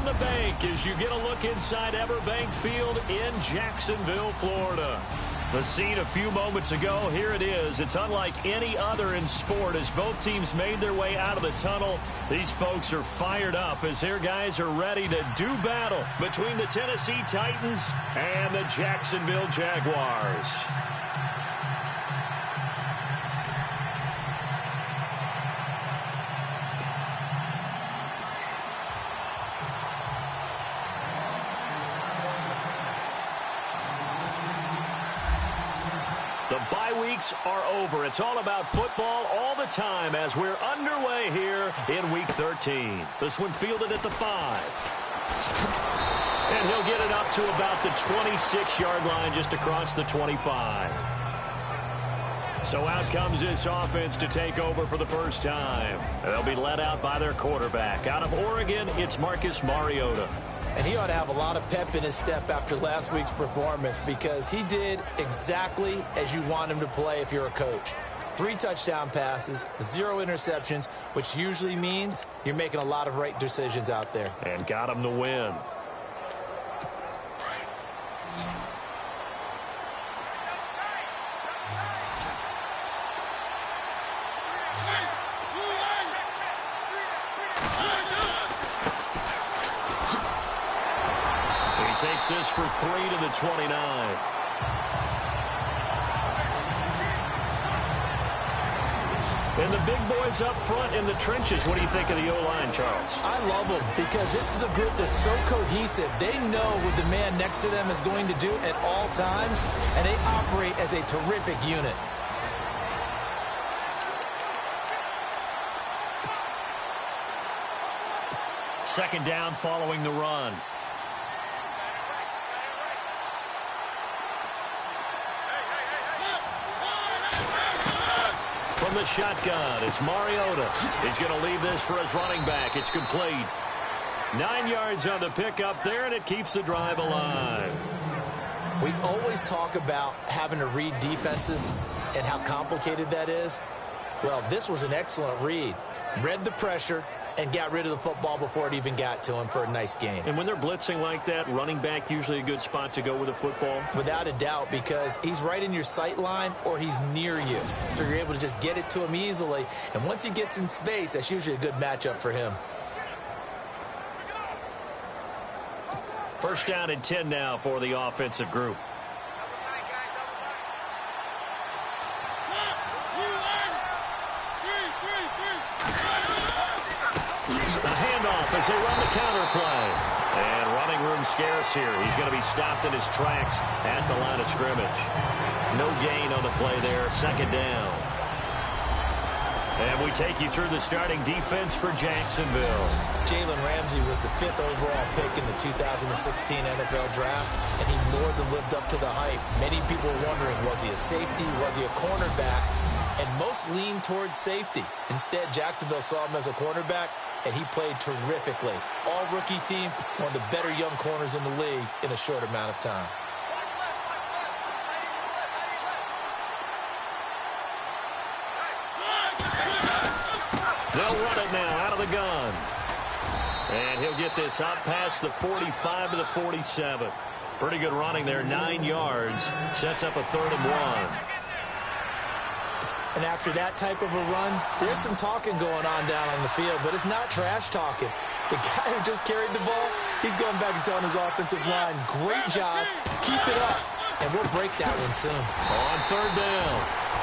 from the bank as you get a look inside Everbank Field in Jacksonville, Florida. The scene a few moments ago, here it is. It's unlike any other in sport as both teams made their way out of the tunnel. These folks are fired up as their guys are ready to do battle between the Tennessee Titans and the Jacksonville Jaguars. The bye weeks are over. It's all about football all the time as we're underway here in Week 13. This one fielded at the 5. And he'll get it up to about the 26-yard line just across the 25. So out comes this offense to take over for the first time. They'll be led out by their quarterback. Out of Oregon, it's Marcus Mariota. And he ought to have a lot of pep in his step after last week's performance because he did exactly as you want him to play if you're a coach. 3 touchdown passes, 0 interceptions, which usually means you're making a lot of right decisions out there. And got him the win. Takes this for 3 to the 29. And the big boys up front in the trenches. What do you think of the O-line, Charles? I love them because this is a group that's so cohesive. They know what the man next to them is going to do at all times, and they operate as a terrific unit. Second down following the run. From the shotgun, it's Mariota. He's going to leave this for his running back. It's complete. 9 yards on the pickup there, and it keeps the drive alive. We always talk about having to read defenses and how complicated that is. Well, this was an excellent read. Read the pressure and got rid of the football before it even got to him for a nice game. And when they're blitzing like that, running back usually a good spot to go with the football? Without a doubt, because he's right in your sight line or he's near you. So you're able to just get it to him easily. And once he gets in space, that's usually a good matchup for him. First down and 10 now for the offensive group. As they run the counter play. And running room scarce here. He's going to be stopped in his tracks at the line of scrimmage. No gain on the play there. Second down. And we take you through the starting defense for Jacksonville. Jalen Ramsey was the 5th overall pick in the 2016 NFL Draft, and he more than lived up to the hype. Many people were wondering, was he a safety? Was he a cornerback? And most leaned towards safety. Instead, Jacksonville saw him as a cornerback, and he played terrifically. All-rookie team, one of the better young corners in the league in a short amount of time. They'll run it now out of the gun. And he'll get this out past the 45 to the 47. Pretty good running there, 9 yards. Sets up a 3rd and 1. And after that type of a run, there's some talking going on down on the field, but it's not trash talking. The guy who just carried the ball, he's going back and telling his offensive line, great job, keep it up, and we'll break that one soon. On 3rd down,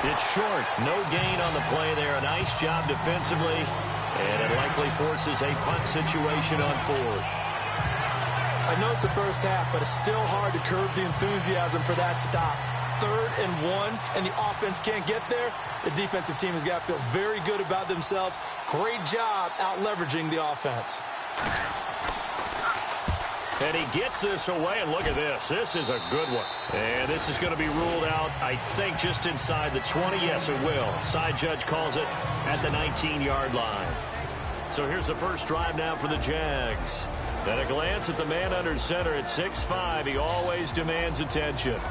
it's short, no gain on the play there. A nice job defensively, and it likely forces a punt situation on 4th. I know it's the first half, but it's still hard to curb the enthusiasm for that stop. 3rd and 1, and the offense can't get there. The defensive team has got to feel very good about themselves. Great job out-leveraging the offense. And he gets this away, and look at this. This is a good one. And this is going to be ruled out, I think, just inside the 20. Yes, it will. Side judge calls it at the 19-yard line. So here's the first drive now for the Jags. At a glance at the man under center at 6'5", he always demands attention.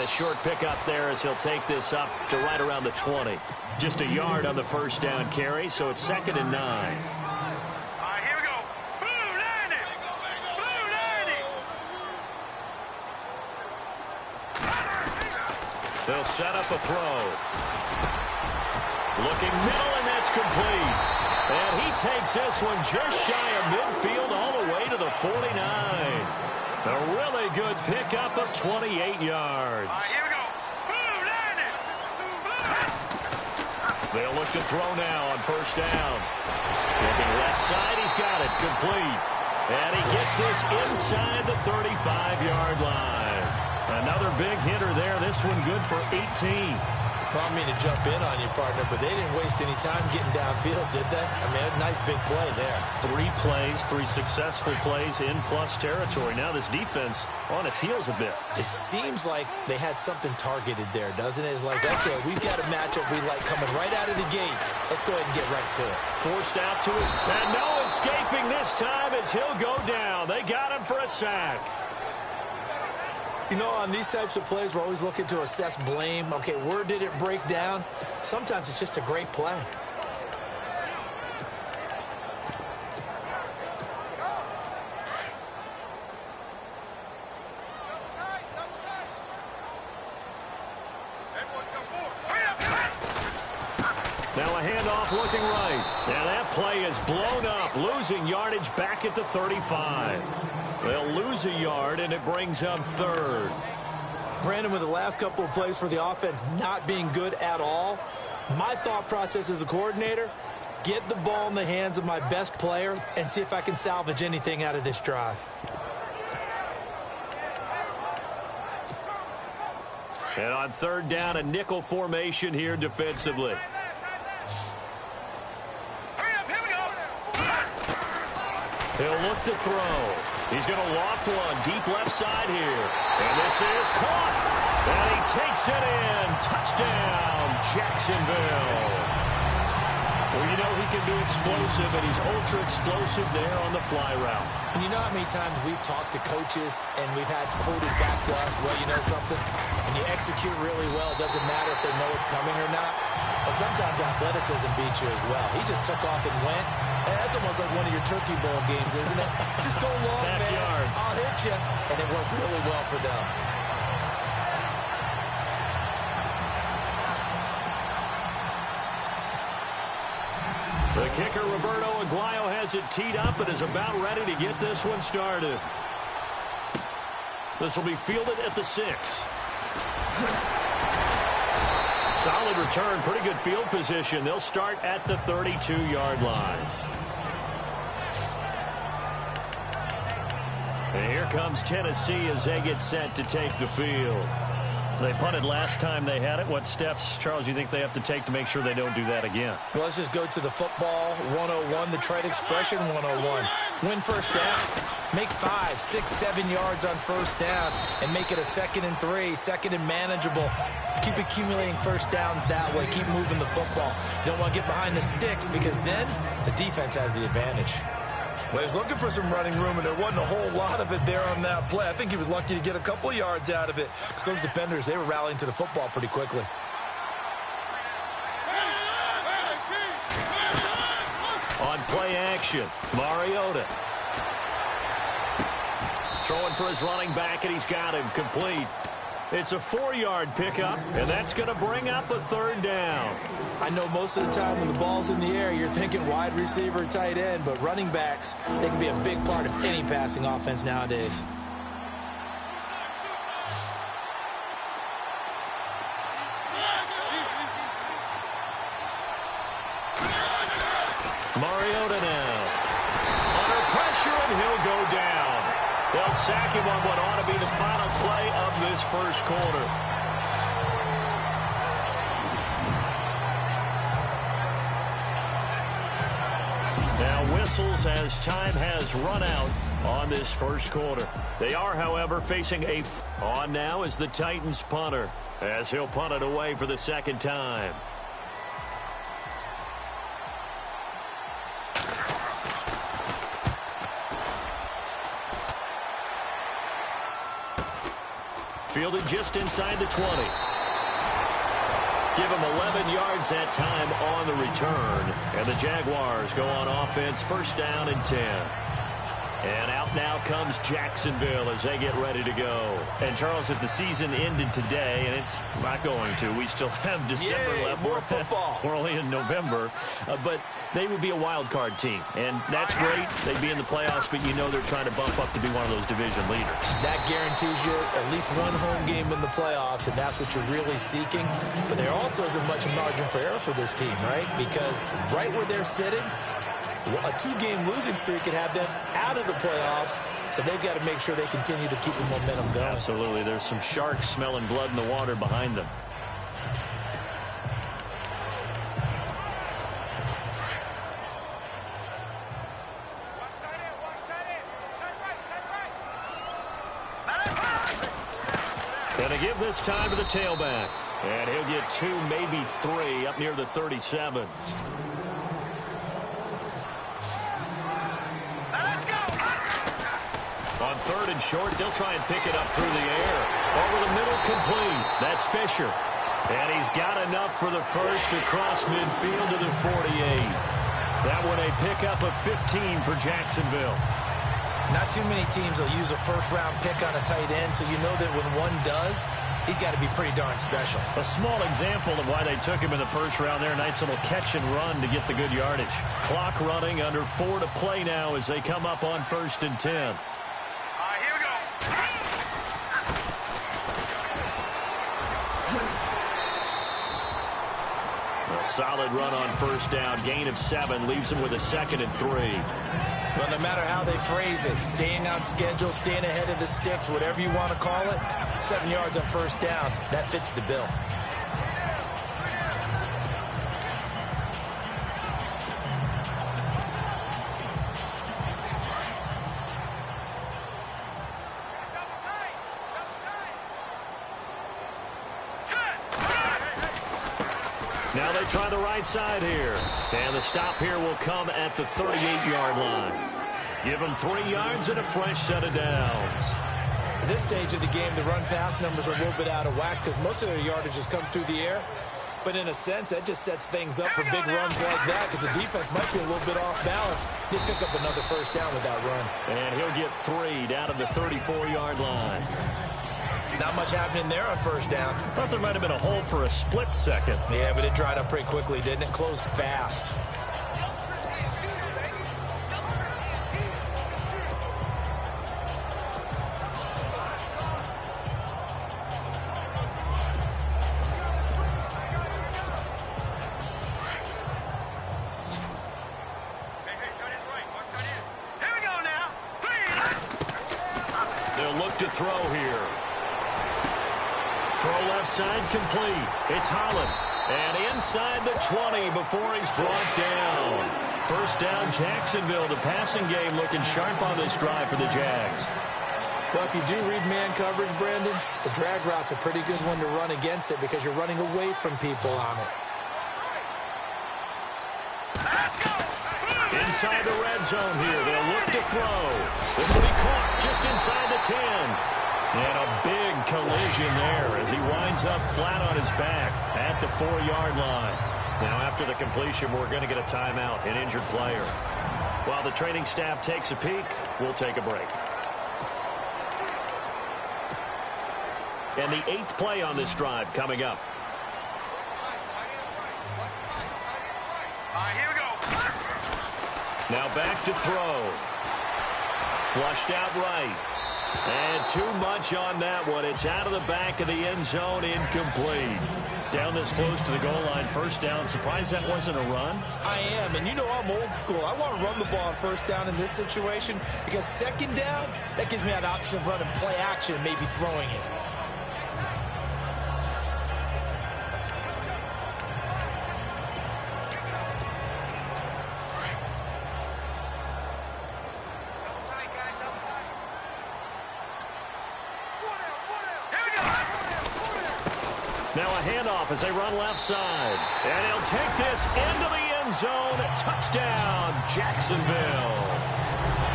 a short pickup there as he'll take this up to right around the 20. Just a yard on the first down carry, so it's 2nd and 9. All right, here we go. Blue 90. Blue 90. They'll set up a throw. Looking middle, and that's complete. And he takes this one just shy of midfield all the way to the 49. A really good pickup of 28 yards. All right, here we go. Blue 90. They'll look to throw now on first down. Looking left side, he's got it. Complete. And he gets this inside the 35-yard line. Another big hitter there. This one good for 18. I don't mean to jump in on you, partner, but they didn't waste any time getting downfield, did they? I mean, a nice big play there. 3 plays, 3 successful plays in plus territory. Now this defense on its heels a bit. It seems like they had something targeted there, doesn't it? It's like, okay, we've got a matchup we like coming right out of the gate. Let's go ahead and get right to it. Forced out to his, and no escaping this time as he'll go down. They got him for a sack. You know, on these types of plays, we're always looking to assess blame. Okay, where did it break down? Sometimes it's just a great play. Now a handoff looking right. And that play is blown up, losing yardage back at the 35. They'll lose a yard, and it brings up 3rd. Brandon, with the last couple of plays for the offense not being good at all, my thought process as a coordinator, get the ball in the hands of my best player and see if I can salvage anything out of this drive. And on 3rd down, a nickel formation here defensively. He'll look to throw. He's going to loft one deep left side here. And this is caught. And he takes it in. Touchdown, Jacksonville. Well, you know he can be explosive, and he's ultra explosive there on the fly route. And you know how many times we've talked to coaches and we've had quoted back to us, well, you know something? When you execute really well, it doesn't matter if they know it's coming or not. Well, sometimes athleticism beats you as well. He just took off and went. And that's almost like one of your Turkey Bowl games, isn't it? Just go long, Backyard. man. I'll hit you. And it worked really well for them. The kicker, Roberto Aguayo, has it teed up and is about ready to get this one started. This will be fielded at the 6. Solid return, pretty good field position. They'll start at the 32-yard line. And here comes Tennessee as they get set to take the field. They punted last time they had it. What steps, Charles, you think they have to take to make sure they don't do that again? Well, let's just go to the football 101, the trite expression 101. Win first down. Make 5, 6, 7 yards on first down and make it a 2nd and 3, 2nd and manageable. Keep accumulating first downs that way. Keep moving the football. You don't want to get behind the sticks because then the defense has the advantage. Well, he was looking for some running room, and there wasn't a whole lot of it there on that play. I think he was lucky to get a couple of yards out of it. So those defenders, they were rallying to the football pretty quickly. On play action, Mariota. Throwing for his running back, and he's got him complete. It's a 4-yard pickup, and that's going to bring up a 3rd down. I know most of the time when the ball's in the air, you're thinking wide receiver, tight end, but running backs, they can be a big part of any passing offense nowadays. Mariota now. Under pressure, and he'll go down. They'll sack him on what ought to be the final play of this first quarter. Now whistles as time has run out on this first quarter. They are, however, facing on now is the Titans punter, as he'll punt it away for the 2nd time. fielded just inside the 20. Give him 11 yards that time on the return. And the Jaguars go on offense, first down and 10. And out now comes Jacksonville as they get ready to go. And, Charles, if the season ended today, and it's not going to, we still have December left. More football. We're only in November. But they would be a wild card team. And that's great. They'd be in the playoffs, but you know they're trying to bump up to be one of those division leaders. That guarantees you at least one home game in the playoffs, and that's what you're really seeking. But there also isn't much margin for error for this team, right? Because right where they're sitting, a 2-game losing streak could have them out of the playoffs, so they've got to make sure they continue to keep the momentum going. Absolutely. There's some sharks smelling blood in the water behind them. Going to give this time to the tailback. And he'll get 2, maybe 3 up near the 37. On 3rd and short, they'll try and pick it up through the air. Over the middle, complete. That's Fisher. And he's got enough for the first across midfield to the 48. That one a pickup of 15 for Jacksonville. Not too many teams will use a first-round pick on a tight end, so you know that when one does, he's got to be pretty darn special. A small example of why they took him in the first round there. Nice little catch and run to get the good yardage. Clock running, under 4 to play now as they come up on 1st and 10. Solid run on 1st down. Gain of 7 leaves them with a 2nd and 3. Well, no matter how they phrase it, staying on schedule, staying ahead of the sticks, whatever you want to call it, 7 yards on 1st down, that fits the bill. Now they try the right side here. And the stop here will come at the 38-yard line. Give them 3 yards and a fresh set of downs. At this stage of the game, the run-pass numbers are a little bit out of whack because most of their yardage has come through the air. But in a sense, that just sets things up for big runs like that because the defense might be a little bit off balance. He'll pick up another 1st down with that run. And he'll get 3 down to the 34-yard line. Not much happening there on 1st down. Thought there might have been a hole for a split second. Yeah, but it dried up pretty quickly, didn't it? Closed fast. Here we go now. They'll look to throw here. Throw left side complete. It's Holland. And inside the 20 before he's brought down. 1st down, Jacksonville. The passing game looking sharp on this drive for the Jags. Well, if you do read man coverage, Brandon, the drag route's a pretty good one to run against it because you're running away from people on it. Inside the red zone here. They'll look to throw. This will be caught just inside the 10. And a big collision there as he winds up flat on his back at the 4-yard line. Now, after the completion, we're going to get a timeout, an injured player. While the training staff takes a peek, we'll take a break. And the 8th play on this drive coming up. Here we go. Now back to throw. Flushed out right. And too much on that one. It's out of the back of the end zone, incomplete. Down this close to the goal line, 1st down. Surprised that wasn't a run? I am, and you know I'm old school. I want to run the ball on 1st down in this situation because 2nd down, that gives me an option of running play action and maybe throwing it. Now a handoff as they run left side. And he'll take this into the end zone. Touchdown, Jacksonville.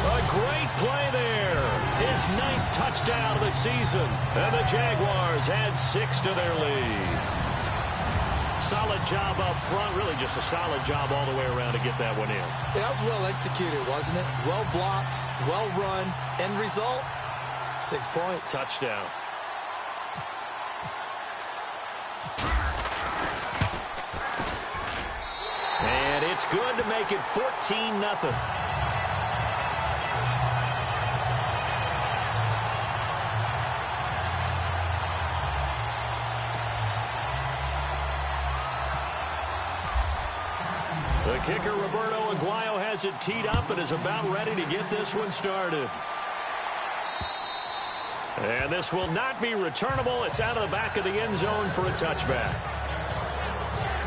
A great play there. His his 9th touchdown of the season. And the Jaguars add 6 to their lead. Solid job up front. Really just a solid job all the way around to get that one in. Yeah, that was well executed, wasn't it? Well blocked, well run. End result, 6 points. Touchdown. And it's good to make it 14-0. The kicker, Roberto Aguayo, has it teed up and is about ready to get this one started. And this will not be returnable. It's out of the back of the end zone for a touchback.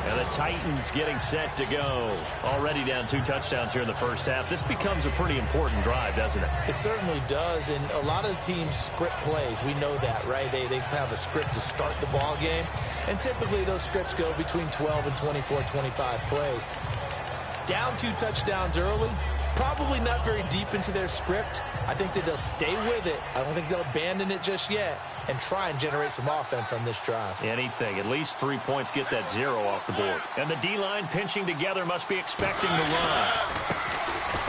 And the Titans getting set to go. Already down 2 touchdowns here in the first half. This becomes a pretty important drive, doesn't it? It certainly does, and a lot of teams script plays. We know that, right? They have a script to start the ball game, and typically those scripts go between 12 and 24, 25 plays. Down 2 touchdowns early, probably not very deep into their script. I think that they'll stay with it. I don't think they'll abandon it just yet and try and generate some offense on this drive. Anything. At least 3 points, get that 0 off the board. And the D-line pinching together must be expecting to run.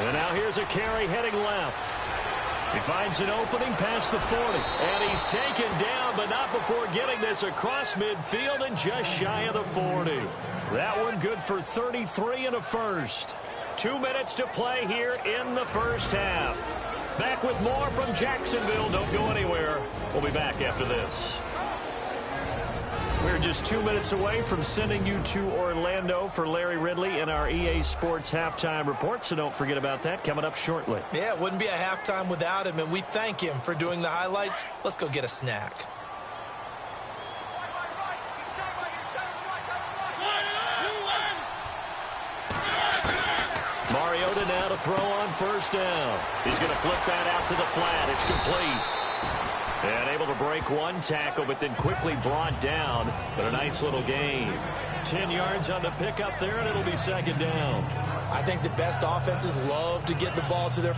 And now here's a carry heading left. He finds an opening past the 40. And he's taken down, but not before getting this across midfield and just shy of the 40. That one good for 33 and a first. 2 minutes to play here in the first half. Back with more from Jacksonville. Don't go anywhere. We'll be back after this. We're just 2 minutes away from sending you to Orlando for Larry Ridley and our EA Sports Halftime Report, so don't forget about that coming up shortly. Yeah, it wouldn't be a halftime without him, and we thank him for doing the highlights. Let's go get a snack. Mariota now to throw on first down. He's going to flip that out to the flat. It's complete. And able to break one tackle, but then quickly brought down. But a nice little gain. 10 yards on the pickup there, and it'll be second down. I think the best offenses love to get the ball to their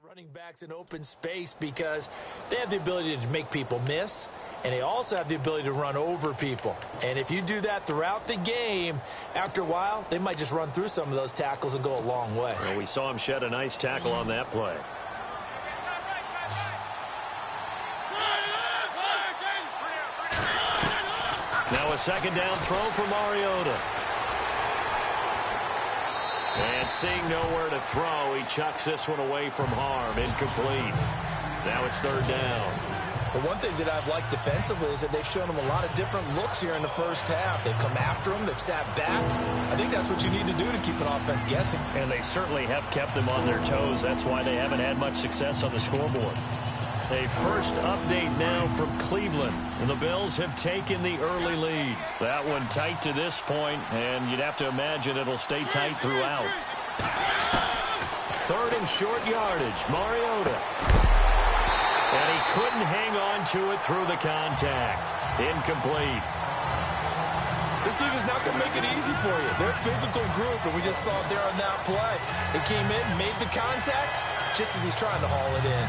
Running backs in open space because they have the ability to make people miss, and they also have the ability to run over people. And if you do that throughout the game, after a while, they might just run through some of those tackles and go a long way. Well, we saw him shed a nice tackle on that play. Now a second down throw for Mariota. And seeing nowhere to throw, he chucks this one away from harm. Incomplete. Now it's third down. But one thing that I've liked defensively is that they've shown him a lot of different looks here in the first half. They've come after him. They've sat back. I think that's what you need to do to keep an offense guessing. And they certainly have kept them on their toes. That's why they haven't had much success on the scoreboard. A first update now from Cleveland. And the Bills have taken the early lead. That one tight to this point, and you'd have to imagine it'll stay tight throughout. Third and short yardage, Mariota. And he couldn't hang on to it through the contact. Incomplete. This team is not going to make it easy for you. They're a physical group, and we just saw it there on that play. They came in, made the contact, just as he's trying to haul it in.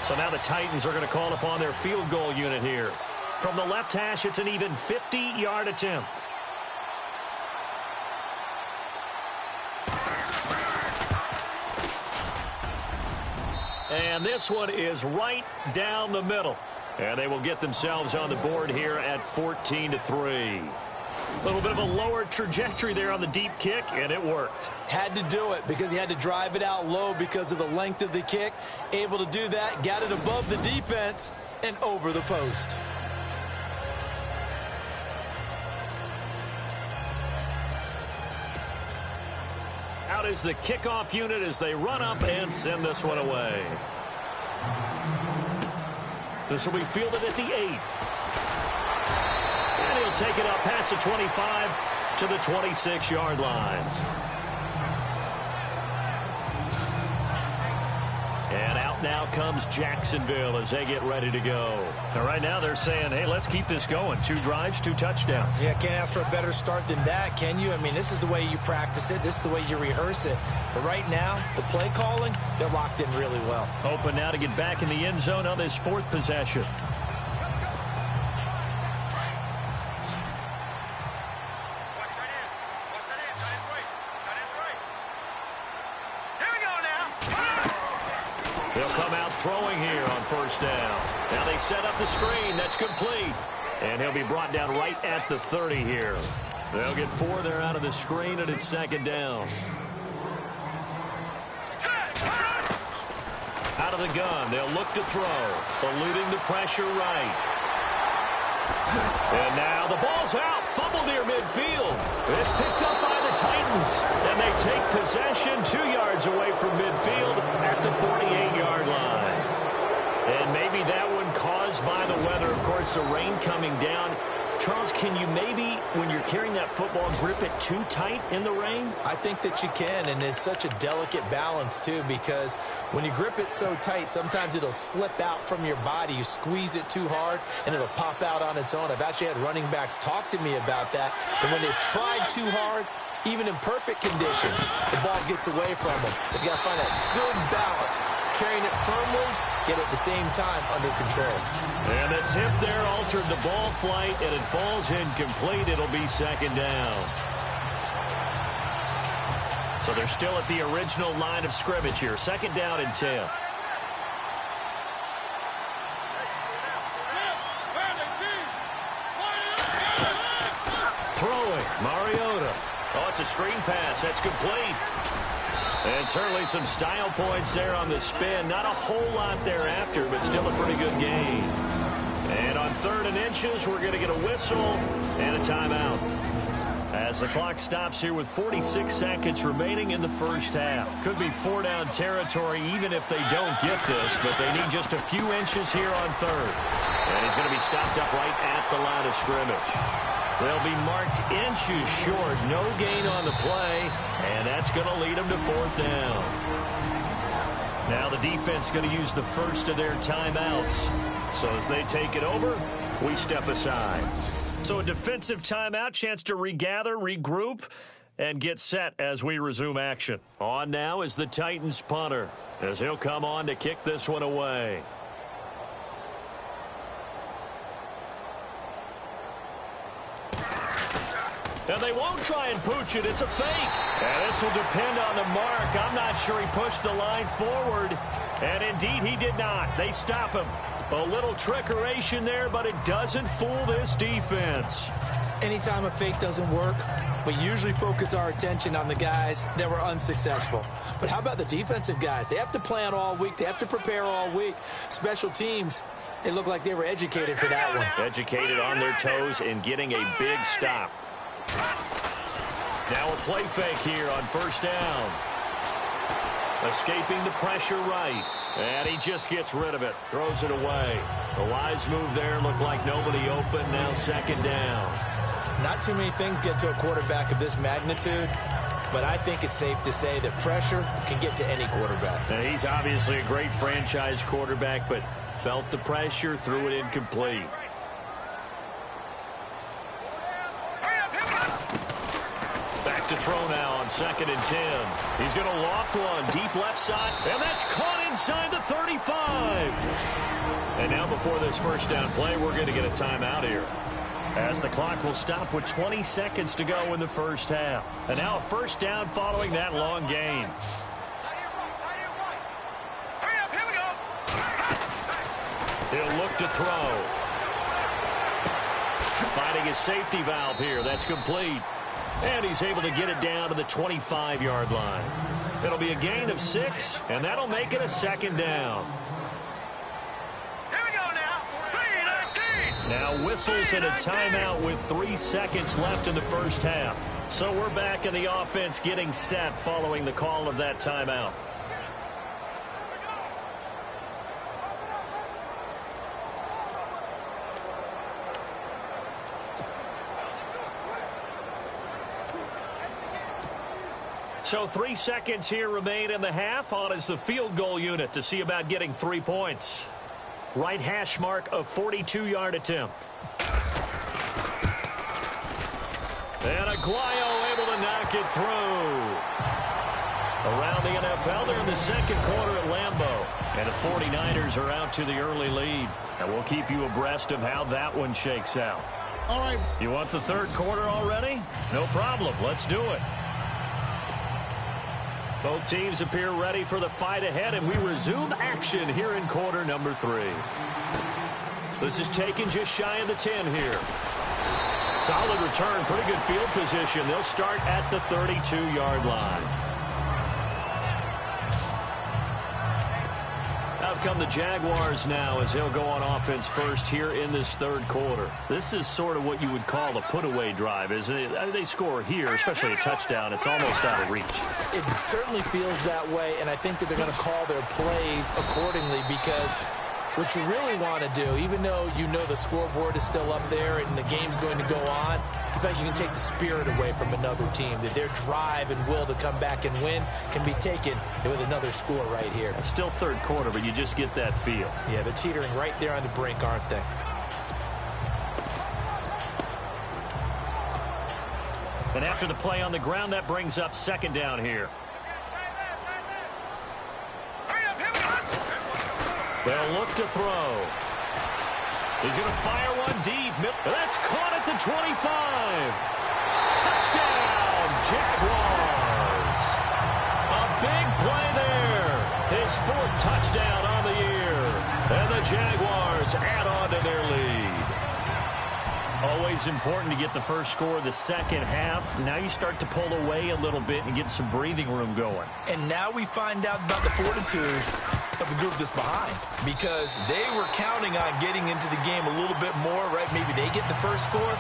So now the Titans are going to call upon their field goal unit here. From the left hash, it's an even 50-yard attempt. And this one is right down the middle. And they will get themselves on the board here at 14-3. A little bit of a lower trajectory there on the deep kick, and it worked. Had to do it because he had to drive it out low because of the length of the kick. Able to do that, got it above the defense and over the post. Out is the kickoff unit as they run up and send this one away. This will be fielded at the 8. And he'll take it up past the 25 to the 26-yard line. And out now comes Jacksonville as they get ready to go. And right now they're saying, hey, let's keep this going. 2 drives, 2 touchdowns. Yeah, can't ask for a better start than that, can you? I mean, this is the way you practice it. This is the way you rehearse it. But right now, the play calling, they're locked in really well. Open now to get back in the end zone on this 4th possession. Throwing here on first down. Now they set up the screen. That's complete. And he'll be brought down right at the 30 here. They'll get 4 there out of the screen, and it's second down. Out of the gun. They'll look to throw. Eluding the pressure right. And now the ball's out. Fumble near midfield. It's picked up by the Titans. And they take possession 2 yards away from midfield at the 48-yard line. And maybe that one caused by the weather. Of course, the rain coming down. Charles, can you maybe, when you're carrying that football, grip it too tight in the rain? I think that you can, and it's such a delicate balance, too, because when you grip it so tight, sometimes it'll slip out from your body. You squeeze it too hard, and it'll pop out on its own. I've actually had running backs talk to me about that, and when they've tried too hard, even in perfect conditions, the ball gets away from them. You've got to find that good balance, carrying it firmly, yet at the same time under control. And the tip there altered the ball flight, and it falls incomplete. It'll be second down. So they're still at the original line of scrimmage here. Second down and 10. Throwing, Mariota. Oh, it's a screen pass. That's complete. And certainly some style points there on the spin. Not a whole lot thereafter, but still a pretty good game. And on 3rd and inches, we're going to get a whistle and a timeout. As the clock stops here with 46 seconds remaining in the first half. Could be 4-down territory even if they don't get this, but they need just a few inches here on 3rd. And he's going to be stopped up right at the line of scrimmage. They'll be marked inches short. No gain on the play, and that's going to lead them to 4th down. Now the defense going to use the first of their timeouts. So as they take it over, we step aside. So a defensive timeout, chance to regather, regroup, and get set as we resume action. On now is the Titans punter, as he'll come on to kick this one away. And they won't try and pooch it. It's a fake. And this will depend on the mark. I'm not sure he pushed the line forward. And indeed, he did not. They stop him. A little trickeration there, but it doesn't fool this defense. Anytime a fake doesn't work, we usually focus our attention on the guys that were unsuccessful. But how about the defensive guys? They have to plan all week. They have to prepare all week. Special teams, they look like they were educated for that one. Educated on their toes and getting a big stop. Now a play fake here on first down. Escaping the pressure right. And he just gets rid of it. Throws it away. The wise move there. Looked like nobody open. Now second down. Not too many things get to a quarterback of this magnitude, but I think it's safe to say that pressure can get to any quarterback. Now, he's obviously a great franchise quarterback, but felt the pressure, threw it incomplete. Back to throw now on 2nd and 10. He's going to loft one deep left side, and that's caught inside the 35. And now before this first down play, we're going to get a timeout here, as the clock will stop with 20 seconds to go in the first half. And now a first down following that long gain. He'll look to throw. Finding his safety valve here. That's complete. And he's able to get it down to the 25-yard line. It'll be a gain of 6, and that'll make it a second down. Now whistles and a timeout with 3 seconds left in the first half. So we're back in the offense getting set following the call of that timeout. So 3 seconds here remain in the half. On is the field goal unit to see about getting 3 points. Right hash mark of 42-yard attempt. And Aguayo able to knock it through. Around the NFL, they're in the second quarter at Lambeau. And the 49ers are out to the early lead. And we'll keep you abreast of how that one shakes out. All right. You want the third quarter already? No problem. Let's do it. Both teams appear ready for the fight ahead, and we resume action here in quarter number 3. This is taken just shy of the 10 here. Solid return, pretty good field position. They'll start at the 32-yard line. Out come the Jaguars now as they'll go on offense first here in this third quarter. This is sort of what you would call a put-away drive, isn't it? I mean, they score here, especially a touchdown. It's almost out of reach. It certainly feels that way, and I think that they're going to call their plays accordingly, because what you really want to do, even though you know the scoreboard is still up there and the game's going to go on, in fact, you can take the spirit away from another team, that their drive and will to come back and win can be taken with another score right here. It's still third quarter, but you just get that feel. Yeah, they're teetering right there on the brink, aren't they? And after the play on the ground, that brings up second down here. They'll look to throw. He's going to fire one deep. That's caught at the 25. Touchdown, Jaguars. A big play there. His 4th touchdown on the year. And the Jaguars add on to their lead. Always important to get the first score of the second half. Now you start to pull away a little bit and get some breathing room going. And now we find out about the fortitude of the group that's behind, because they were counting on getting into the game a little bit more, right? Maybe they get the first score.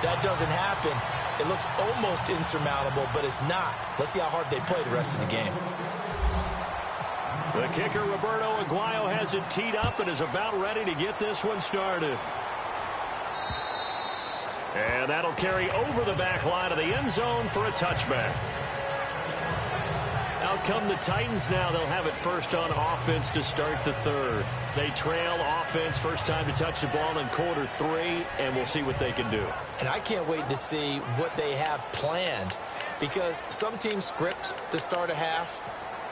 That doesn't happen. It looks almost insurmountable, but it's not. Let's see how hard they play the rest of the game. The kicker, Roberto Aguayo, has it teed up and is about ready to get this one started. And that'll carry over the back line of the end zone for a touchback. Out come the Titans now. They'll have it first on offense to start the third. They trail offense, first time to touch the ball in quarter 3, and we'll see what they can do. And I can't wait to see what they have planned because some teams script to start a half.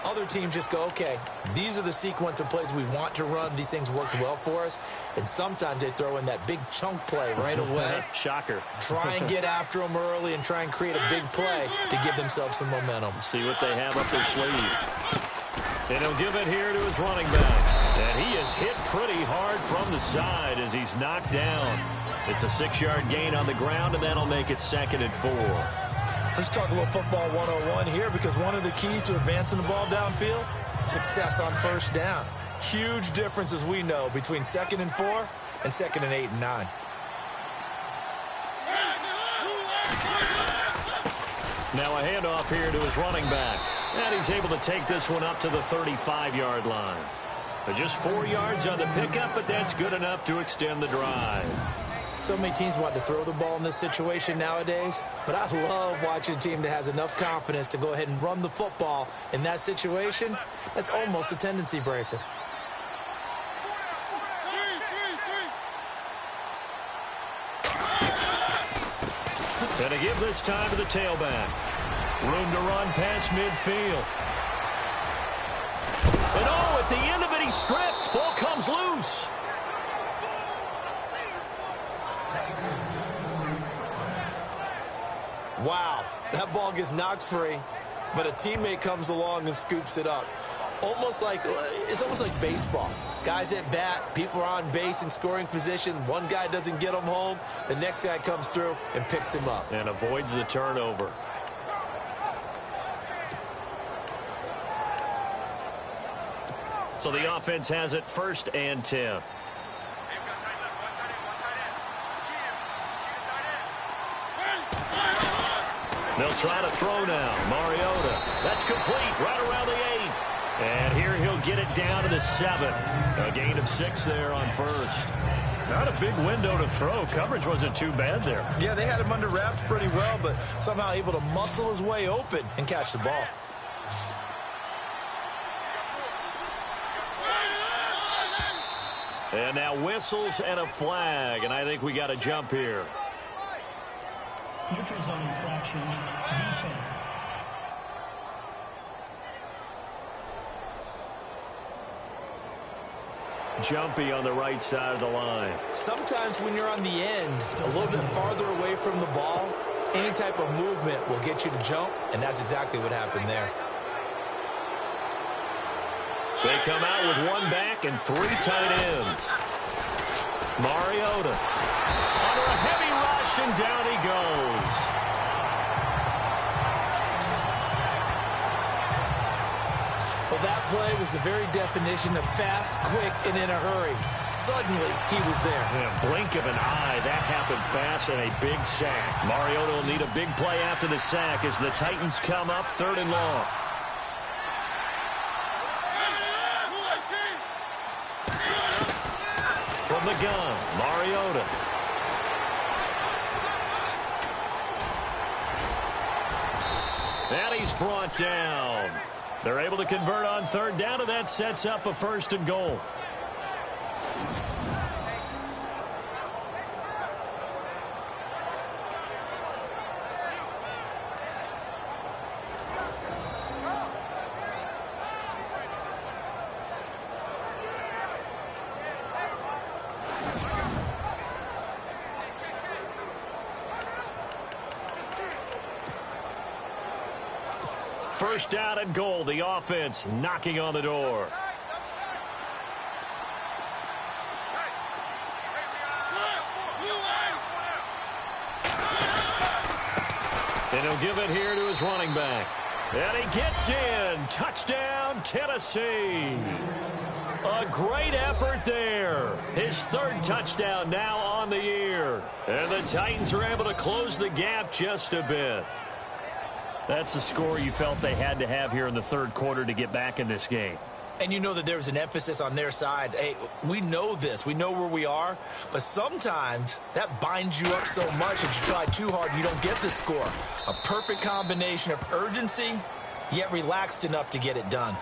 Other teams just go, okay, these are the sequence of plays we want to run. These things worked well for us. And sometimes they throw in that big chunk play right away. Shocker. Try and get after them early and try and create a big play to give themselves some momentum. See what they have up their sleeve. And he'll give it here to his running back. And he is hit pretty hard from the side as he's knocked down. It's a 6-yard gain on the ground, and that'll make it 2nd and 4. Let's talk a little football 101 here, because one of the keys to advancing the ball downfield, success on first down. Huge difference, as we know, between 2nd and 4 and 2nd and 8 and 9. Now a handoff here to his running back. And he's able to take this one up to the 35-yard line. Just 4 yards on the pickup, but that's good enough to extend the drive. So many teams want to throw the ball in this situation nowadays, but I love watching a team that has enough confidence to go ahead and run the football in that situation. That's almost a tendency breaker. And to give this time to the tailback. Room to run past midfield. And oh, at the end of it, he's stripped. Ball comes loose. Wow, that ball gets knocked free, but a teammate comes along and scoops it up. It's almost like baseball. Guys at bat, people are on base in scoring position. One guy doesn't get him home. The next guy comes through and picks him up. And avoids the turnover. So the offense has it 1st and 10. They'll try to throw now. Mariota. That's complete right around the 8. And here he'll get it down to the 7. A gain of 6 there on 1st. Not a big window to throw. Coverage wasn't too bad there. Yeah, they had him under wraps pretty well, but somehow able to muscle his way open and catch the ball. And now whistles and a flag, and I think we got a jump here. Neutral zone infraction, defense. Jumpy on the right side of the line. Sometimes when you're on the end, a little bit farther away from the ball, any type of movement will get you to jump, and that's exactly what happened there. They come out with 1 back and 3 tight ends. Mariota. Under a heavy rush, and down he goes. Well, that play was the very definition of fast, quick, and in a hurry. Suddenly, he was there. In a blink of an eye, that happened fast, and a big sack. Mariota will need a big play after the sack as the Titans come up 3rd and long. From the gun, Mariota. And he's brought down. They're able to convert on 3rd down, and that sets up a 1st and goal. First down and goal. The offense knocking on the door. And he'll give it here to his running back. And he gets in. Touchdown, Tennessee. A great effort there. His 3rd touchdown now on the year. And the Titans are able to close the gap just a bit. That's a score you felt they had to have here in the 3rd quarter to get back in this game. And you know that there was an emphasis on their side. Hey, we know this. We know where we are. But sometimes that binds you up so much that you try too hard and you don't get the score. A perfect combination of urgency, yet relaxed enough to get it done.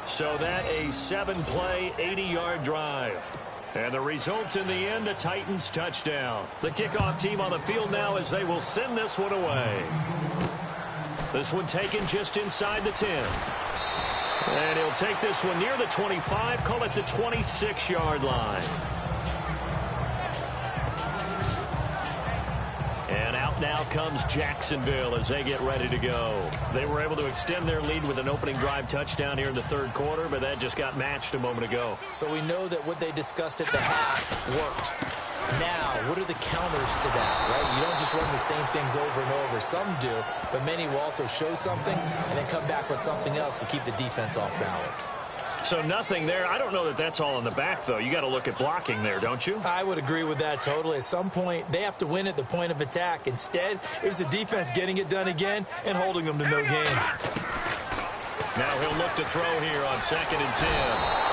So that a 7-play, 80-yard drive. And the result in the end, a Titans touchdown. The kickoff team on the field now as they will send this one away. This one taken just inside the 10. And he'll take this one near the 25, call it the 26-yard line. And out now comes Jacksonville as they get ready to go. They were able to extend their lead with an opening drive touchdown here in the third quarter, but that just got matched a moment ago. So we know that what they discussed at the half worked. Now, what are the counters to that, right? You don't just run the same things over and over. Some do, but many will also show something and then come back with something else to keep the defense off balance. So nothing there. I don't know that that's all in the back, though. You got to look at blocking there, don't you? I would agree with that totally. At some point, they have to win at the point of attack. Instead, it was the defense getting it done again and holding them to no gain. Now he'll look to throw here on 2nd and 10.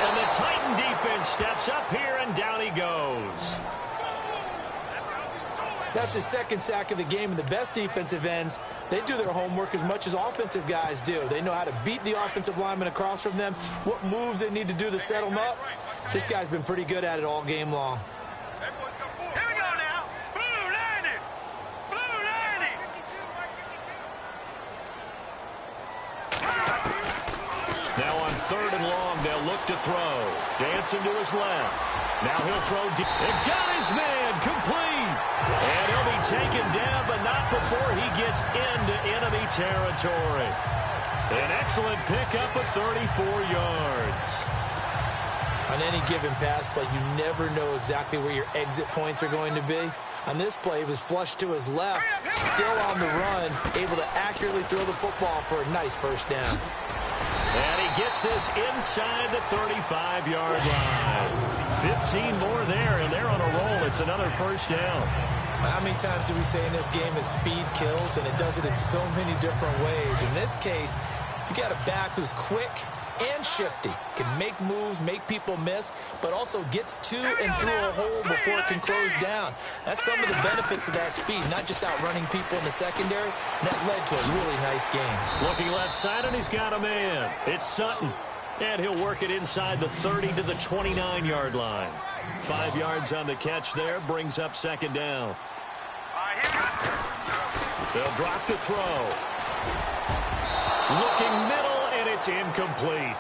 And the Titan defense steps up here, and down he goes. That's his second sack of the game, and the best defensive ends, they do their homework as much as offensive guys do. They know how to beat the offensive lineman across from them, what moves they need to do to set them up. This guy's been pretty good at it all game long. Here we go now. Blue landing. Blue landing. Now on 3rd and long, they'll look to throw. Dancing to his left. Now he'll throw deep. It got his man complete. And he'll be taken down, but not before he gets into enemy territory. An excellent pickup of 34 yards. On any given pass play, you never know exactly where your exit points are going to be. On this play, he was flushed to his left, still on the run, able to accurately throw the football for a nice first down. And he gets this inside the 35-yard line. 15 more there, and they're on a roll. It's another first down. How many times do we say in this game that speed kills, and it does it in so many different ways? In this case, you got a back who's quick and shifty, can make moves, make people miss, but also gets to and through a hole before it can close down. That's some of the benefits of that speed, not just outrunning people in the secondary. And that led to a really nice game. Looking left side, and he's got a man. It's Sutton. And he'll work it inside the 30 to the 29-yard line. 5 yards on the catch there, brings up 2nd down. They'll drop the throw. Looking middle, and it's incomplete.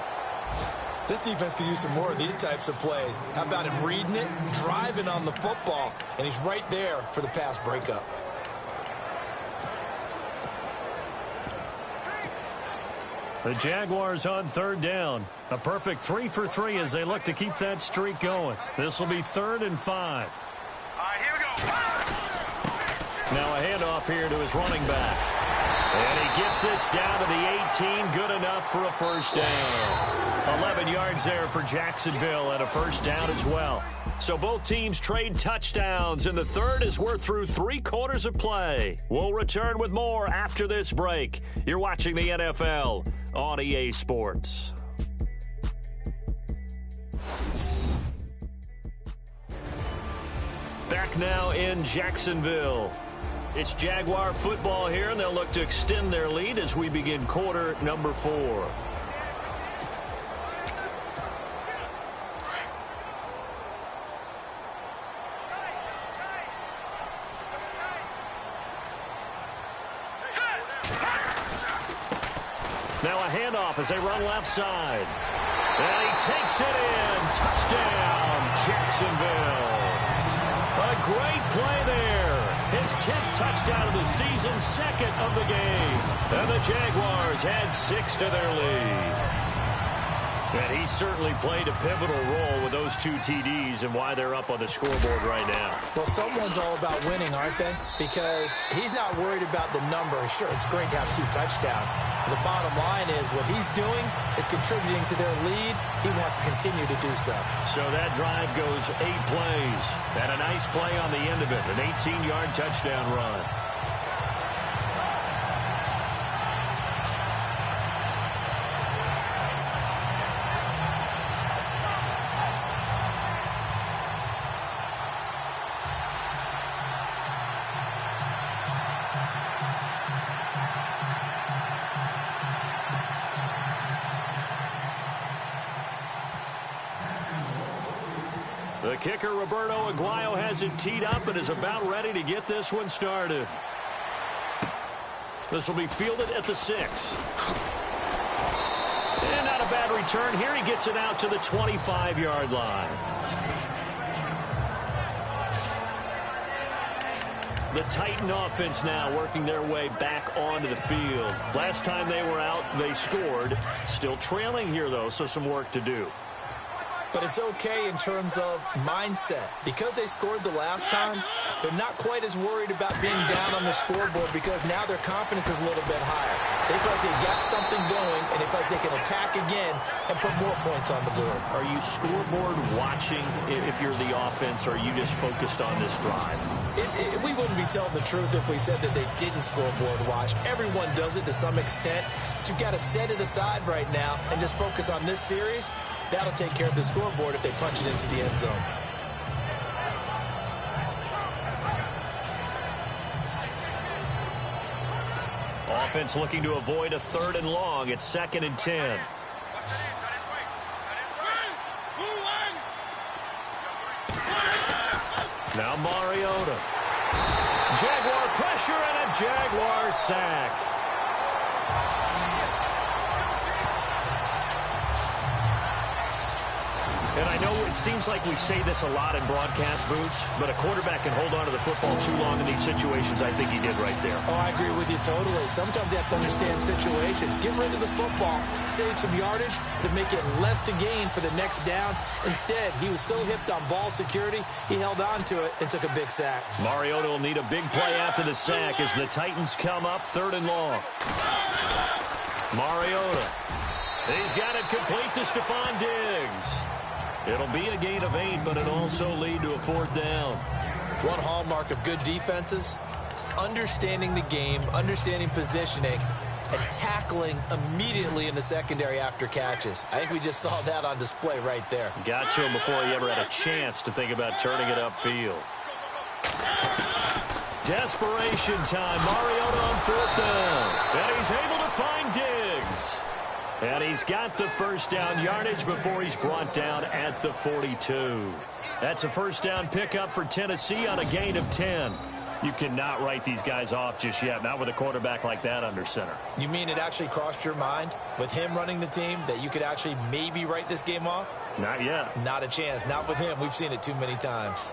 This defense could use some more of these types of plays. How about him reading it, driving on the football, and he's right there for the pass breakup. The Jaguars on 3rd down. A perfect 3 for 3 as they look to keep that streak going. This will be 3rd and 5. All right, here we go. Now a handoff here to his running back. And he gets this down to the 18. Good enough for a first down. 11 yards there for Jacksonville and a first down as well. So both teams trade touchdowns in the third as we're through 3 quarters of play. We'll return with more after this break. You're watching the NFL on EA Sports. Back now in Jacksonville. It's Jaguar football here, and they'll look to extend their lead as we begin quarter number 4. Now a handoff as they run left side. And he takes it in. Touchdown, Jacksonville. A great play there. His 10th touchdown of the season, 2nd of the game. And the Jaguars add 6 to their lead. And he certainly played a pivotal role with those 2 TDs and why they're up on the scoreboard right now. Well, someone's all about winning, aren't they? Because he's not worried about the number. Sure, it's great to have 2 touchdowns. But the bottom line is what he's doing is contributing to their lead. He wants to continue to do so. So that drive goes 8 plays. And a nice play on the end of it, an 18-yard touchdown run. The kicker, Roberto Aguayo, has it teed up and is about ready to get this one started. This will be fielded at the 6. And not a bad return here. He gets it out to the 25-yard line. The Titan offense now working their way back onto the field. Last time they were out, they scored. Still trailing here, though, so some work to do. But it's okay in terms of mindset. Because they scored the last time, they're not quite as worried about being down on the scoreboard because now their confidence is a little bit higher. They feel like they've got something going, and they feel like they can attack again and put more points on the board. Are you scoreboard watching if you're the offense, or are you just focused on this drive? We wouldn't be telling the truth if we said that they didn't scoreboard watch. Everyone does it to some extent. But you've got to set it aside right now and just focus on this series. That'll take care of the scoreboard if they punch it into the end zone. Offense looking to avoid a 3rd and long. It's 2nd and 10. Now Mariota. Jaguar pressure and a Jaguar sack. And I know it seems like we say this a lot in broadcast booths, but a quarterback can hold on to the football too long in these situations. I think he did right there. Oh, I agree with you totally. Sometimes you have to understand situations. Get rid of the football, save some yardage to make it less to gain for the next down. Instead, he was so hipped on ball security, he held on to it and took a big sack. Mariota will need a big play after the sack as the Titans come up 3rd and long. Mariota. He's got it complete to Stephon Diggs. It'll be a gain of 8, but it'll also lead to a 4th down. One hallmark of good defenses is understanding the game, understanding positioning, and tackling immediately in the secondary after catches. I think we just saw that on display right there. Got to him before he ever had a chance to think about turning it upfield. Desperation time. Mariota on 4th down. And he's able to find Diggs. And he's got the 1st down yardage before he's brought down at the 42. That's a 1st down pickup for Tennessee on a gain of 10. You cannot write these guys off just yet, not with a quarterback like that under center. You mean it actually crossed your mind with him running the team that you could actually maybe write this game off? Not yet. Not a chance. Not with him. We've seen it too many times.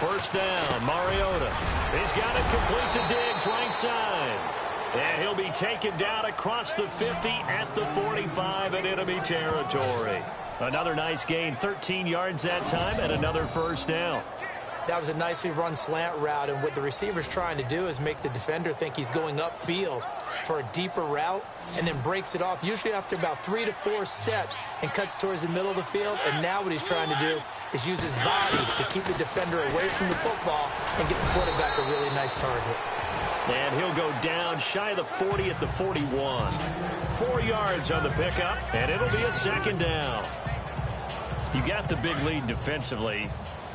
First down, Mariota. He's got it complete to Diggs, right side. And he'll be taken down across the 50 at the 45 in enemy territory. Another nice gain, 13 yards that time, and another 1st down. That was a nicely run slant route, and what the receiver's trying to do is make the defender think he's going upfield for a deeper route, and then breaks it off, usually after about 3 to 4 steps, and cuts towards the middle of the field. And now what he's trying to do is use his body to keep the defender away from the football and get the quarterback a really nice target. And he'll go down shy of the 40 at the 41. 4 yards on the pickup, and it'll be a 2nd down. You got the big lead defensively.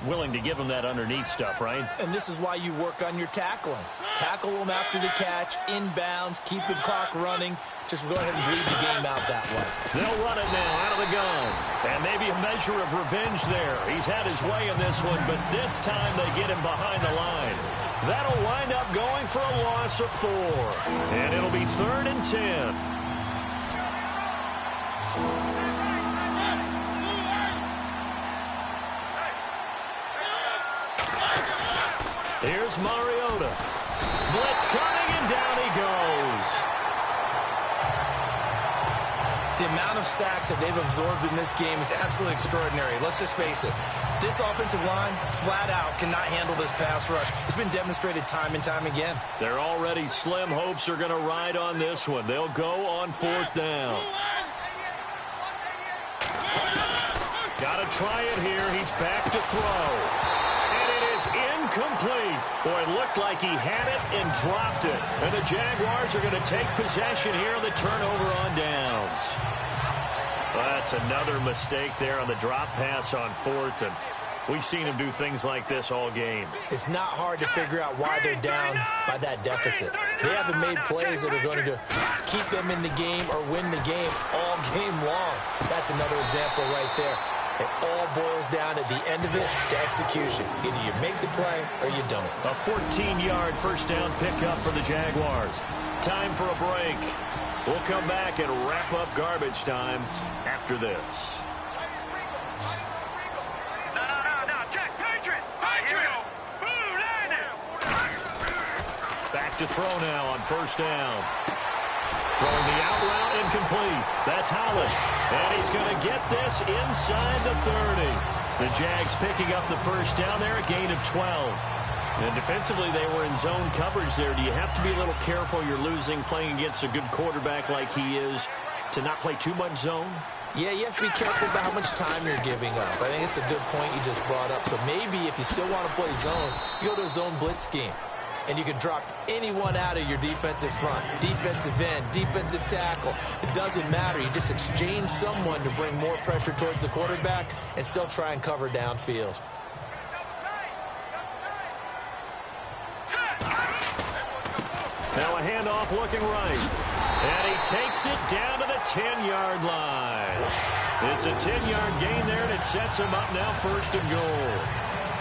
Willing to give him that underneath stuff, right? And this is why you work on your tackling. Tackle them after the catch, inbounds, keep the clock running. Just go ahead and bleed the game out that way. They'll run it now out of the gun. And maybe a measure of revenge there. He's had his way in this one, but this time they get him behind the line. That'll wind up going for a loss of 4. And it'll be 3rd and 10. Here's Mariota. Blitz coming, and down he goes. The amount of sacks that they've absorbed in this game is absolutely extraordinary. Let's just face it. This offensive line, flat out, cannot handle this pass rush. It's been demonstrated time and time again. Their already slim hopes are going to ride on this one. They'll go on 4th down. Got to try it here. He's back to throw. And it is Incomplete. Boy, it looked like he had it and dropped it. And the Jaguars are going to take possession here on the turnover on downs. Well, that's another mistake there on the drop pass on fourth, and we've seen him do things like this all game. It's not hard to figure out why they're down by that deficit. They haven't made plays that are going to keep them in the game or win the game all game long. That's another example right there. It all boils down at the end of it to execution. Either you make the play or you don't. A 14-yard first down pickup for the Jaguars. Time for a break. We'll come back and wrap up garbage time after this. No, check, Patriot! Back to throw now on first down. Throwing the out route incomplete. That's Holland. And he's going to get this inside the 30. The Jags picking up the first down there, a gain of 12. And defensively, they were in zone coverage there. Do you have to be a little careful you're losing playing against a good quarterback like he is to not play too much zone? Yeah, you have to be careful about how much time you're giving up. I think it's a good point you just brought up. So maybe if you still want to play zone, you go to a zone blitz scheme. And you can drop anyone out of your defensive front, defensive end, defensive tackle. It doesn't matter. You just exchange someone to bring more pressure towards the quarterback and still try and cover downfield. Now a handoff looking right. And he takes it down to the 10-yard line. It's a 10-yard gain there, and it sets him up now first and goal.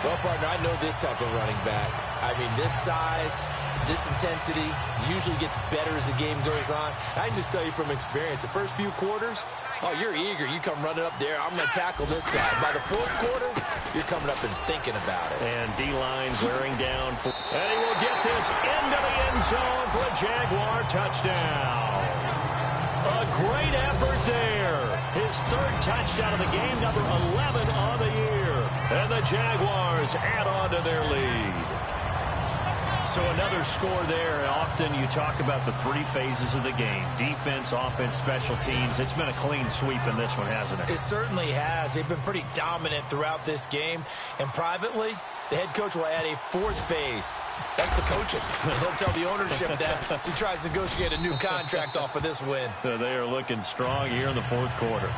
Well, partner, I know this type of running back. I mean, this size, this intensity usually gets better as the game goes on. I can just tell you from experience, the first few quarters, oh, you're eager. You come running up there. I'm going to tackle this guy. By the fourth quarter, you're coming up and thinking about it. And D-line wearing down. And he will get this into the end zone for a Jaguar touchdown. A great effort there. His third touchdown of the game, number 11 on the year. And the Jaguars add on to their lead. So another score there. Often you talk about the three phases of the game. Defense, offense, special teams. It's been a clean sweep in this one, hasn't it? It certainly has. They've been pretty dominant throughout this game. And privately, the head coach will add a fourth phase. That's the coaching. He'll tell the ownership that as he tries to negotiate a new contract off of this win. They are looking strong here in the fourth quarter.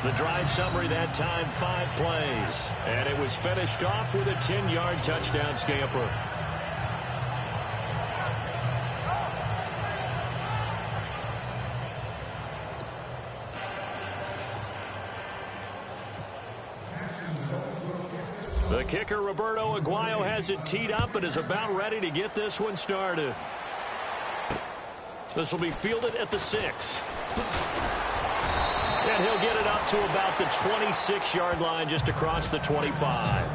The drive summary that time, 5 plays. And it was finished off with a 10-yard touchdown scamper. The kicker, Roberto Aguayo, has it teed up and is about ready to get this one started. This will be fielded at the 6. And he'll get it up to about the 26-yard line, just across the 25.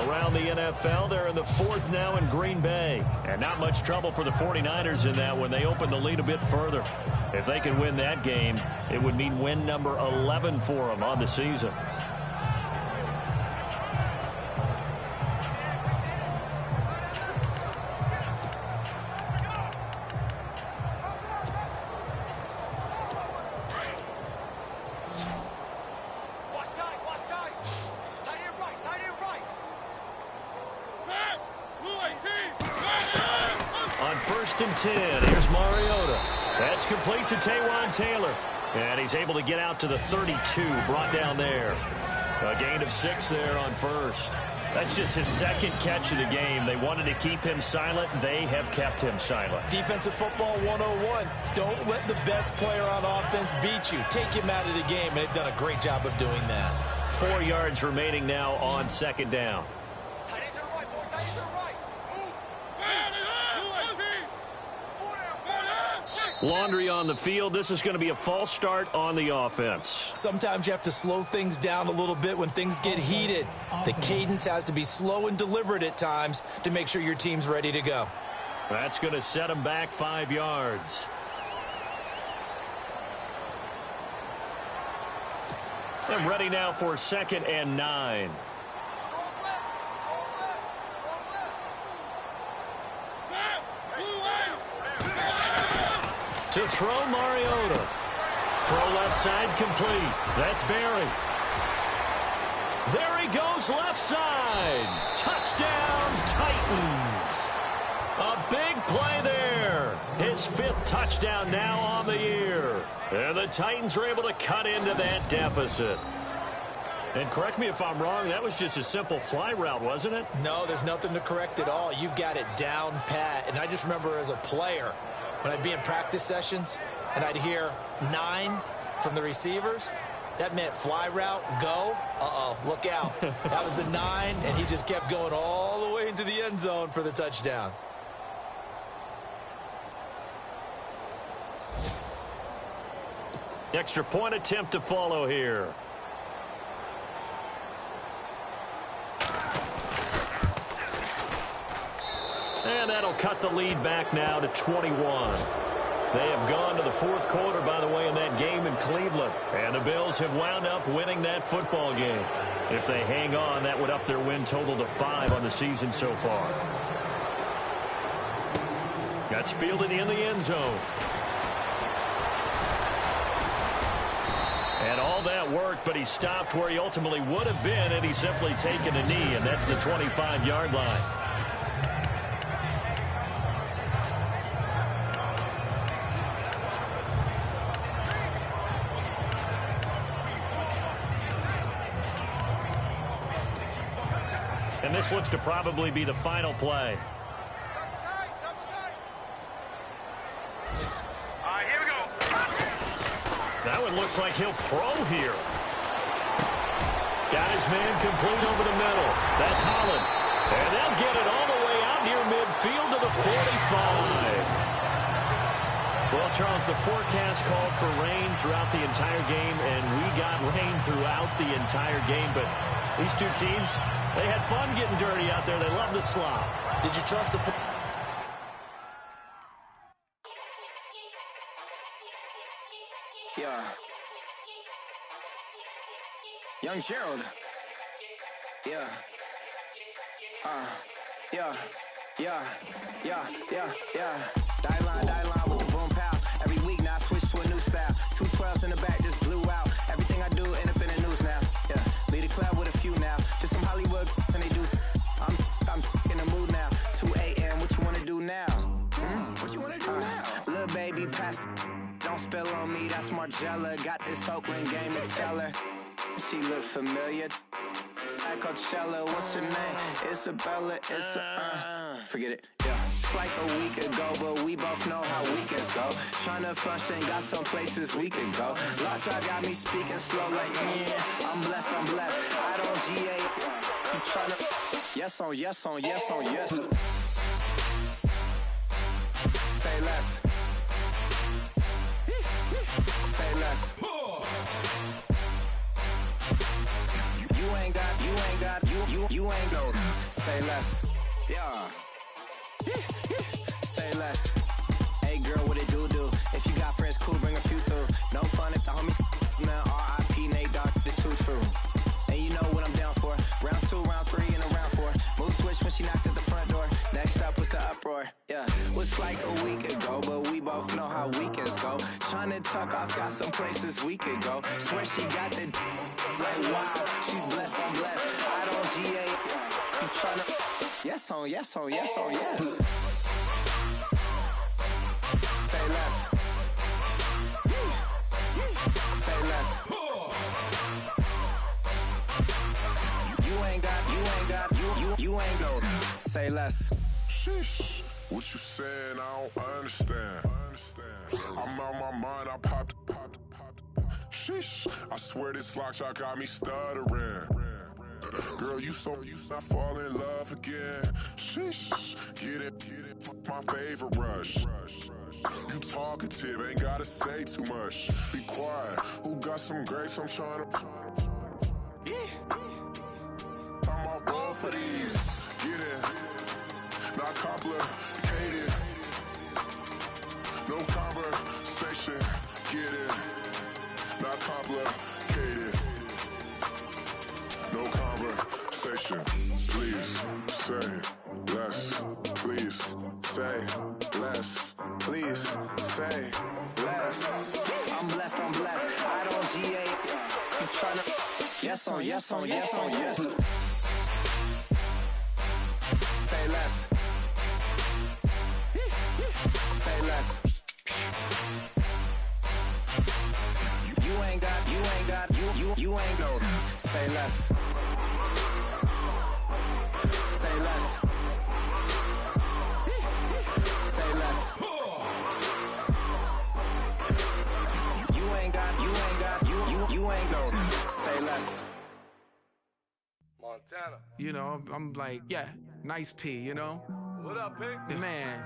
Around the NFL, they're in the 4th now in Green Bay. And not much trouble for the 49ers in that when they open the lead a bit further. If they can win that game, it would mean win number 11 for them on the season. And 10. Here's Mariota. That's complete to Taywan Taylor. And he's able to get out to the 32, brought down there. A gain of 6 there on first. That's just his second catch of the game. They wanted to keep him silent. They have kept him silent. Defensive football 101. Don't let the best player on offense beat you. Take him out of the game, and they've done a great job of doing that. 4 yards remaining now on second down. Laundry on the field. This is going to be a false start on the offense. Sometimes you have to slow things down a little bit when things get heated. The cadence has to be slow and deliberate at times to make sure your team's ready to go. That's going to set them back 5 yards. And ready now for 2nd and 9. To throw, Mariota. Throw left side complete. That's Barry. There he goes left side. Touchdown, Titans. A big play there. His 5th touchdown now on the year. And the Titans are able to cut into that deficit. And correct me if I'm wrong, that was just a simple fly route, wasn't it? No, there's nothing to correct at all. You've got it down pat. And I just remember as a player, when I'd be in practice sessions and I'd hear 9 from the receivers, that meant fly route, go. Uh-oh, look out. That was the 9, and he just kept going all the way into the end zone for the touchdown. Extra point attempt to follow here. And that'll cut the lead back now to 21. They have gone to the 4th quarter, by the way, in that game in Cleveland. And the Bills have wound up winning that football game. If they hang on, that would up their win total to 5 on the season so far. That's fielded in the end zone. And all that worked, but he stopped where he ultimately would have been, and he's simply taken a knee, and that's the 25-yard line. And this looks to probably be the final play. Here we go. That one looks like he'll throw here. Got his man complete over the middle. That's Holland. And they'll get it all the way out near midfield to the 45. Well, Charles, the forecast called for rain throughout the entire game, and we got rain throughout the entire game. But these two teams, they had fun getting dirty out there. They love the slop. Did you trust the... Yeah. Young Gerald. Yeah. Yeah. Die line with the boom pow. Every week now I switch to a new style. 212s in the back just blew out. Everything I do end up in the news now. Yeah. Lead the club with a few now. Just some Hollywood and they do. I'm in the mood now. 2 a.m. What you wanna do now? What you wanna do now? Little baby pass. Don't spill on me, that's Margella. Got this Oakland game to tell her. She look familiar. Like Coachella, what's her name? Isabella, forget it, yeah. It's like a week ago, but we both know how weekends go. Tryna function, got some places we could go. Lot y'all got me speaking slow like, yeah, I'm blessed. I don't GA, you tryna, yes on yes. Say less. Say less. You ain't go. Say less. Yeah. Say less. Hey girl, what it do? If you got friends, cool, bring a few through. No fun if the homies man. R.I.P. Nate Dogg, this too true. And you know what I'm down for. Round 2, round 3, and a round 4. Mood switch when she knocked at the front door. Next up was the uproar. Yeah, was like a week ago, but we both know how weekends go. Tryna tuck off, got some places we could go. Swear she got the like wow, she's blessed, I'm blessed. I don't GA, you tryna yes on yes. Say less. Say less. You ain't go. Say less. Sheesh. What you saying? I don't understand. I'm out my mind. I popped. Sheesh. I swear this lock shot got me stuttering. Girl, you not fall in love again. Sheesh. Get it. My favorite rush. You talkative, ain't gotta say too much. Be quiet. Who got some grapes? I'm trying to. I'm all roll for these. Get it. Not complicated. No conversation. Get it. Not complicated. No conversation. Please say less. Please say less. Please say less. I'm blessed. I don't GA. You tryna Yes on yes on yes on yes. Say less. Say less. You ain't got, you ain't got. Say less. Say less. Say less. You ain't got, you ain't got. Say less. Montana. You know, I'm like, yeah, nice P, you know? What up, Pink? Man.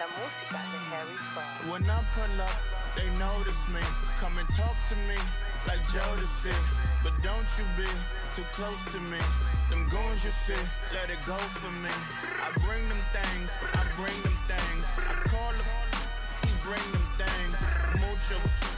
La música de Harry Fraud. When I pull up, they notice me. Come and talk to me like Jodeci. But don't you be too close to me. Them goons you see, let it go for me. I bring them things, I bring them things. I call them, he bring them things. Mucho.